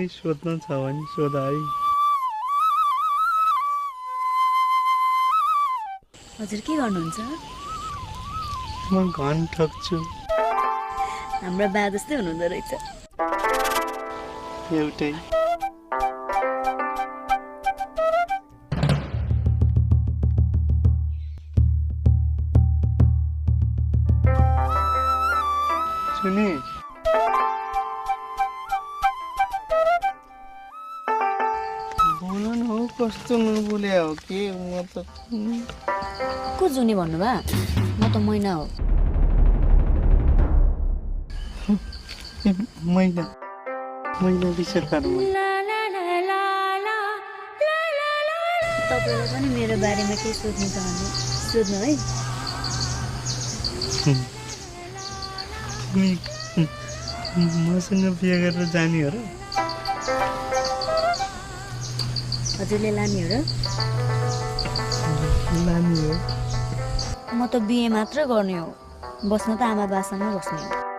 केही सोध्नु छ भने सोध है। हजुर के गर्नुहुन्छ? म घन ठग्छु। हाम्रो बा जस्तै हुनुहुँदो रहेछ। एउटै। सुने बोल्नु न हौ, कस्तो नबोले हो के म त। को जुनी भन्नुभयो? म त मैना हो। मैना विश्वकर्मा। तपाईँलाई पनि मेरो बारेमा केही सोध्नु छ भने सोध्नु है। मसँग बिहे गरेर जाने हो र? हजुरले लाने हो र? लाने हो। म त बिहे मात्र गर्ने हो, बस्न त आमा बासँग बस्ने हो।